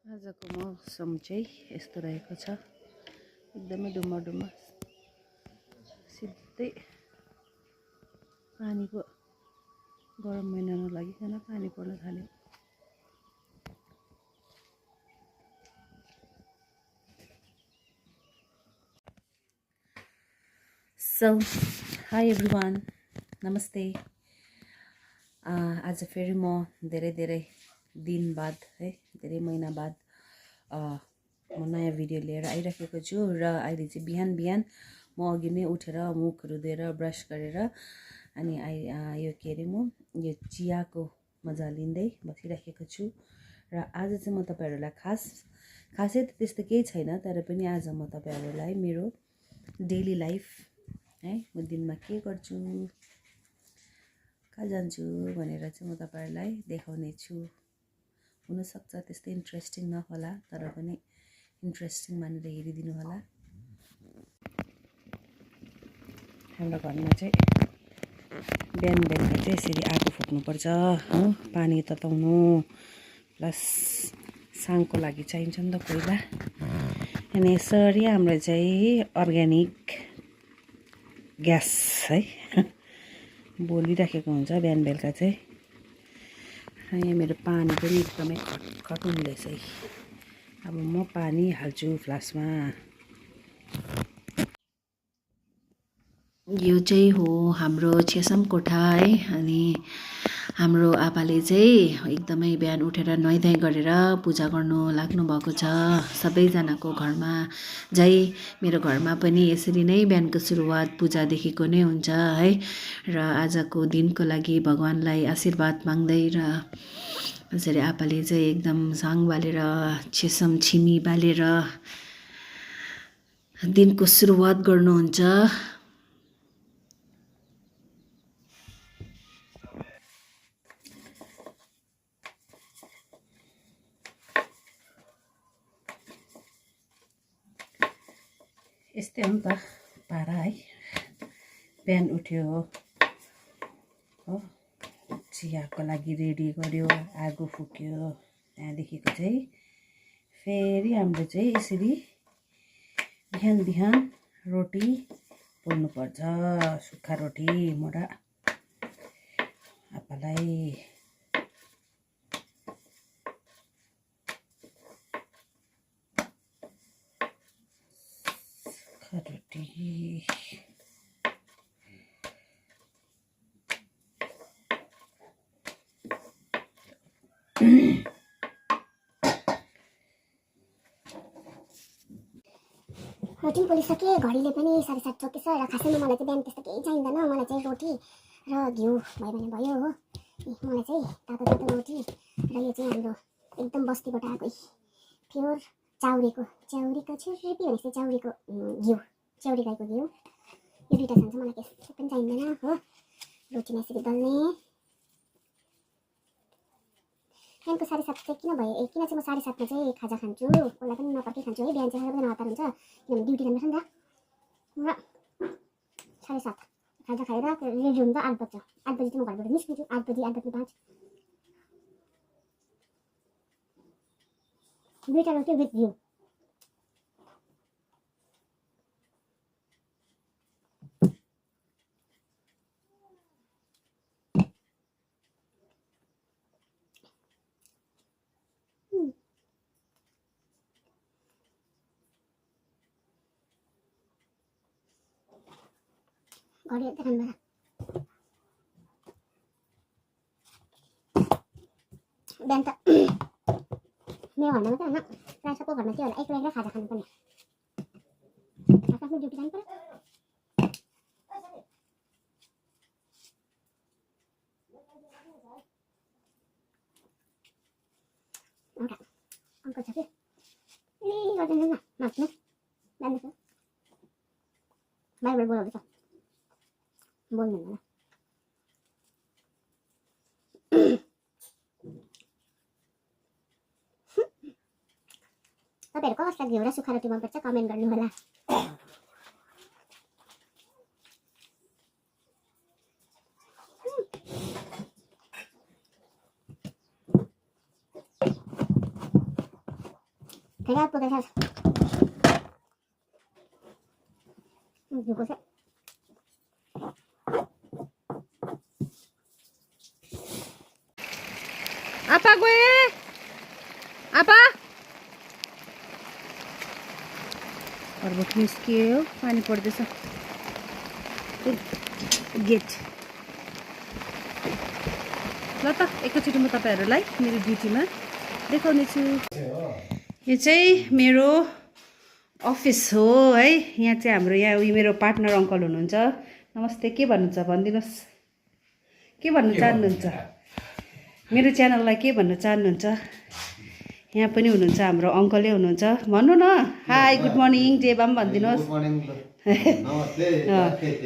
आजको मौसम चाहिँ यस्तो रहेको छ, एकदमै डुम्मा सिधै पानीको गरम महिना नलागिकन पानी पर्न थाल्यो। सो हाई एभ्रिवान, नमस्ते। आज फेरि म धेरै दिन बाद है, धेरै महिना बाद म नयाँ भिडियो लिएर आइराखेको छु। र अहिले चाहिँ बिहान म अघि नै उठेर मुखहरू धोएर ब्रस गरेर अनि यो के अरे म यो चियाको मजा लिँदै बसिराखेको छु। र आज चाहिँ म तपाईँहरूलाई खासै त त्यस्तो केही छैन, तर पनि आज म तपाईँहरूलाई मेरो डेली लाइफ है, म दिनमा के गर्छु, कहाँ जान्छु भनेर चाहिँ म तपाईँहरूलाई देखाउने छु। हुनसक्छ त्यस्तै इन्ट्रेस्टिङ नहोला, तर पनि इन्ट्रेस्टिङ मानेर हेरिदिनु होला। हाम्रो घरमा चाहिँ बिहान बेलुका चाहिँ यसरी आगो फुक्नुपर्छ हो, पानी तताउनु प्लस साङको लागि चाहिन्छ नि त कोइला। अनि यसरी हाम्रो चाहिँ अर्ग्यानिक ग्यास है बोलिराखेको हुन्छ बिहान बेलुका चाहिँ। यहाँ मेरो पानी पनि एकदमै खटखट हुँदैछ है। अब म पानी हाल्छु फ्लास्कमा। यो चाहिँ हो हाम्रो छेसम कोठा है। अनि हाम्रो आपाले चाहिँ एकदमै बिहान उठेर नुहाइधुवाइ गरेर पूजा गर्नु लाग्नु भएको छ। सबैजनाको घरमा मेरो घरमा पनि यसरी नै बिहानको सुरुवात पूजादेखिको नै हुन्छ है। र आजको दिनको लागि भगवानलाई आशीर्वाद माग्दै र यसरी आपाले चाहिँ एकदम साङ बालेर छेसम छिमी बालेर दिनको सुरुवात गर्नुहुन्छ। यस्तै हो नि त पारा है। बिहान उठ्यो हो, चियाको लागि रेडी गर्यो, आगो फुक्यो, त्यहाँदेखिको चाहिँ फेरि हाम्रो चाहिँ यसरी बिहान रोटी पोल्नुपर्छ, सुक्खा रोटी म र आपालाई। रोटी रोटी पोलिसके, घडीले पनि 7:30 चोकेछ। र खासैमा मलाई चाहिँ बिहान त्यस्तो केही चाहिँदैन, मलाई चाहिँ रोटी र घिउ भयो भने भयो हो। मलाई चाहिँ तातो रोटी र यो चाहिँ हाम्रो एकदम बस्तीबाट आएको प्योर चाउरीको छुर्पी भनेको चाहिँ चाउरीको घिउ, चाउरी गाईको घिउ, यो दुईवटा चाहिन्छ। मलाई केही पनि चाहिँदैन हो। रोटीमा यसरी दल्ने। बिहानको 7:30 चाहिँ किन भयो, किन चाहिँ म 7:30मा चाहिँ खाजा खान्छु, उसलाई पनि नपर्के खान्छु है। बिहान चाहिँ सबैजना हतार हुन्छ, किनभने ड्युटी जानुपर्छ नि त। र 7:30 खाजा खाएर रेडी हुन्छ 8 बज्छ। 8 बजी चाहिँ म घरबाट निस्किन्छु। 8 बजी 8:05 दुईवटा रोटी विथ घिउ। घडी हेर्दै खानुपर्छ। बिहान त मेरो घरमा मात्रै होइन, प्रायः सबको घरमा के होला, एक्लै खाजा खानुपर्ने, आफ्नो ड्युटी जानु पर्यो। अङ्कल छ कि गरिदिनु न नाच्नु जान्दैछ, बाहिरबाट बोलाउँदैछ, बोल्नु हुँदैन। तपाईँहरू कसलाई घिउ र सुक्खा रोटी मनपर्छ कमेन्ट गर्नु होला। Kaya po kasi. Hindi ko siya. Apa gue? Apa? घरबाट निस्कियो पानी पर्दैछ गेट ल त एकैचोटि म तपाईँहरूलाई मेरो ड्युटीमा देखाउने छु यो चाहिँ मेरो अफिस हो है यहाँ चाहिँ हाम्रो यहाँ उयो मेरो पार्टनर अङ्कल हुनुहुन्छ नमस्ते के भन्नुहुन्छ भनिदिनुहोस् के भन्नु चाहनुहुन्छ मेरो च्यानललाई के भन्न चाहनुहुन्छ यहाँ पनि हुनुहुन्छ हाम्रो अङ्कलै हुनुहुन्छ भन्नु न हाई गुड मर्निङ जेबा पनि भनिदिनुहोस्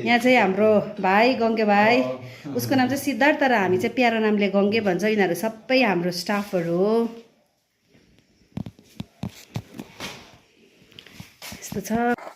यहाँ चाहिँ हाम्रो भाइ गङ्गे भाइ उसको नाम चाहिँ सिद्धार्थ र हामी चाहिँ प्यारो नामले गङ्गे भन्छ यिनीहरू सबै हाम्रो स्टाफहरू हो यस्तो छ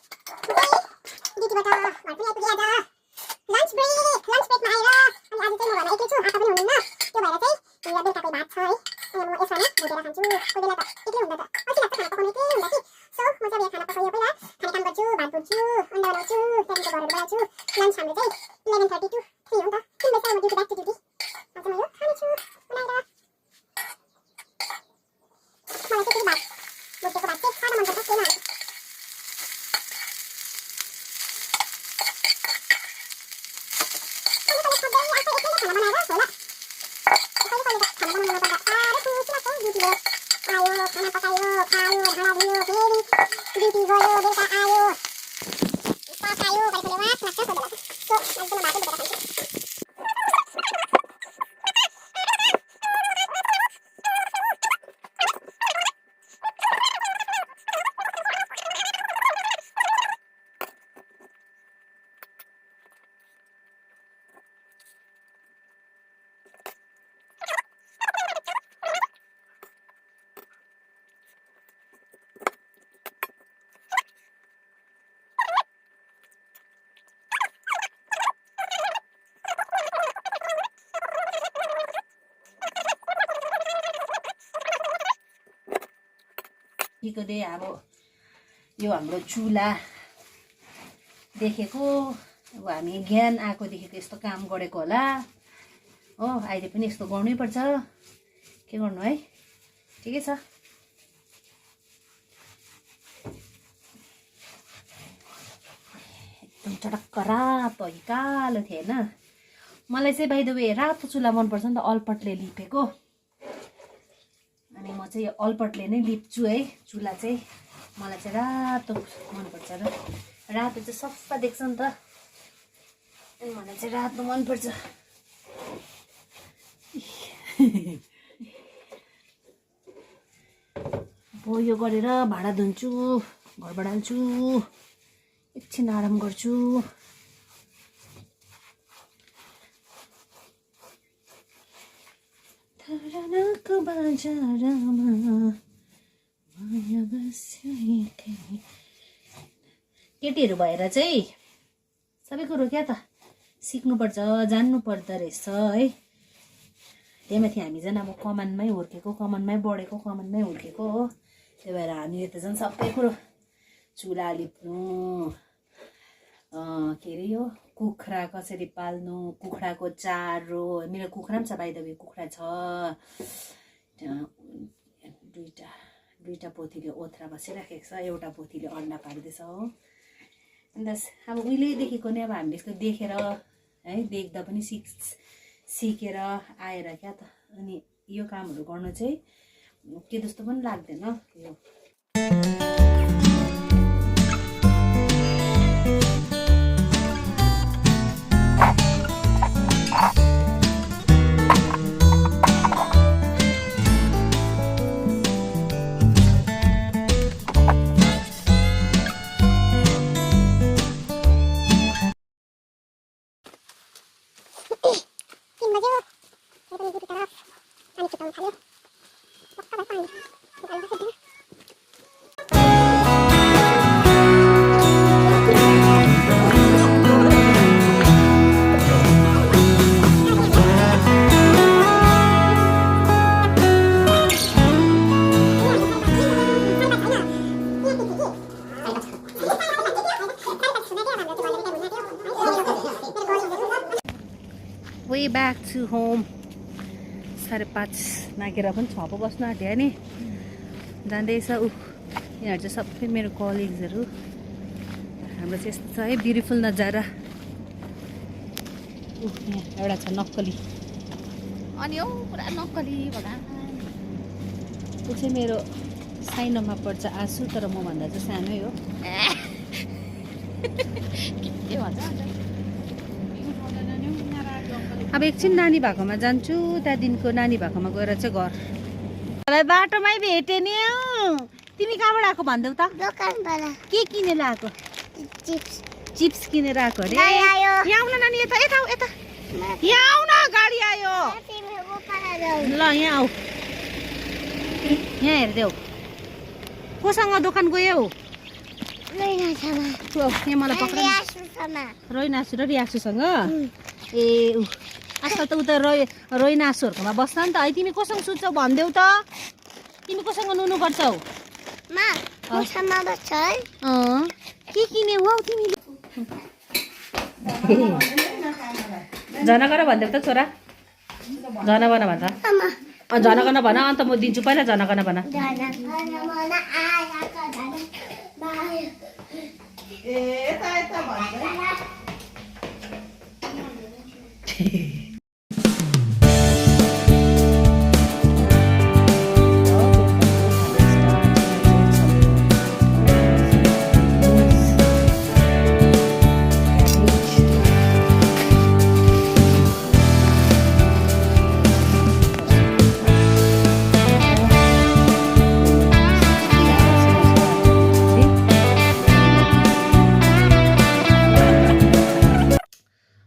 को दे अब यो हाम्रो चुला देखेको अब हामी ज्ञान आएको देखेको यस्तो काम गरेको होला हो अहिले पनि यस्तो गर्नै पर्छ के गर्नु है ठिकै छ एकदम चटक्क रातो कालो थियो हैन मलाई चाहिँ बाइ द वे रातो चुला मन पर्छ नि त अलपटले लिपेको अनि म चाहिँ यो अलपटले नै लिप्छु है चुला चाहिँ मलाई चाहिँ रातो मनपर्छ र रातो चाहिँ सफा देख्छ नि त अनि मलाई चाहिँ रातो मनपर्छ अब यो गरेर भाँडा धुन्छु घर बढाल्छु एकछिन आराम गर्छु धरानको बजारमा माया बस्यो एकै केटीहरू भएर चाहिँ सबै कुरो क्या त सिक्नुपर्छ जान्नुपर्दो रहेछ है त्यही माथि हामी झन् अब कमानमै हुर्केको कमानमै बढेको कमानमै हुर्केको हो त्यही भएर हामीले त झन् सबै कुरो चुला लिप्नु के अरे यो कुखुरा कसरी पाल्नु कुखुराको चारो मेरो कुखुरा पनि छ बाइ द वे कुखुरा छ दुईटा पोथीले ओथ्रा बसिराखेको छ एउटा पोथीले अन्डा पार्दैछ हो अन्त अब उहिलेदेखिको नै अब हामीले यसको देखेर है देख्दा पनि सिकेर आएर क्या त अनि यो कामहरू गर्नु चाहिँ के जस्तो पनि लाग्दैन यो ब्याक टु होम 5:30 नागेर पनि 6 पो बस्नु आँट्यो नि जाँदैछ यिनीहरू चाहिँ सबै मेरो कलिग्सहरू हाम्रो चाहिँ यस्तो छ है ब्युटिफुल नजारा यहाँ एउटा छ नक्कली अनि पुरा नक्कली भगवान् ऊ चाहिँ मेरो साइनोमा पर्छ आँसु तर मभन्दा चाहिँ सानै हो के भन्छ अब एकछिन नानी भएकोमा जान्छु त्यहाँदेखिको नानी भएकोमा गएर चाहिँ घर बाटोमै भेटेँ नि तिमी कहाँबाट आएको भनिदेऊ त दोकानबाट के किनेर आएको चिप्स किनेर आएको अरे गाडी आयो। यहाँ आउन नानी यता यता यता यहाँ आउ न गाडी आयो ल यहाँ आऊ यहाँ हेर्देऊ कोसँग दोकान गयौ यहाँ मलाई पक्र रोइनासु र रियासुसँग ए ऊ आजकल त उता रोइनासुहरूकोमा बस्छ नि त है तिमी कोसँग सुत्छौ भनिदेऊ त तिमी कोसँग नुनु गर्छौ के किने हौ तिमीले जनगन भनिदेऊ त छोरा जनगन भन्छ जनगन भन अन्त म दिन्छु पहिला जनगन भन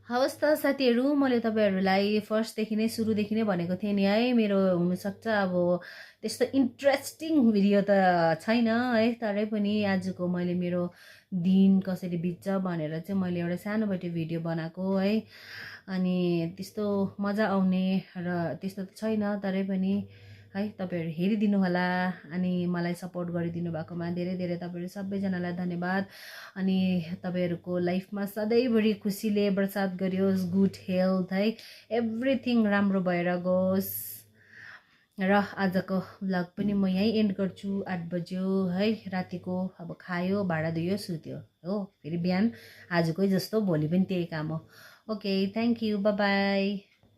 हवस् त साथीहरू मैले तपाईँहरूलाई फर्स्टदेखि नै सुरुदेखि नै भनेको थिएँ नि है मेरो हुनसक्छ अब त्यस्तो इन्ट्रेस्टिङ भिडियो त छैन है तरै पनि आजको मैले मेरो दिन कसरी बित्छ भनेर चाहिँ मैले एउटा सानोबटे भिडियो बनाएको है अनि त्यस्तो मजा आउने र त्यस्तो त छैन तरै पनि है तपाईँहरू हेरिदिनु होला अनि मलाई सपोर्ट गरिदिनु भएकोमा धेरै धेरै तपाईँहरू सबैजनालाई धन्यवाद अनि तपाईँहरूको लाइफमा सधैँभरि खुसीले बर्सात गरियोस् गुड हेल्थ है एभ्रिथिङ राम्रो भएर गओस् र आजको भ्लग पनि म यहीँ एन्ड गर्छु 8 बज्यो है रातिको अब खायो भाँडा धुयो सुत्यो हो फेरि बिहान आजकै जस्तो भोलि पनि त्यही काम हो okay thank you by by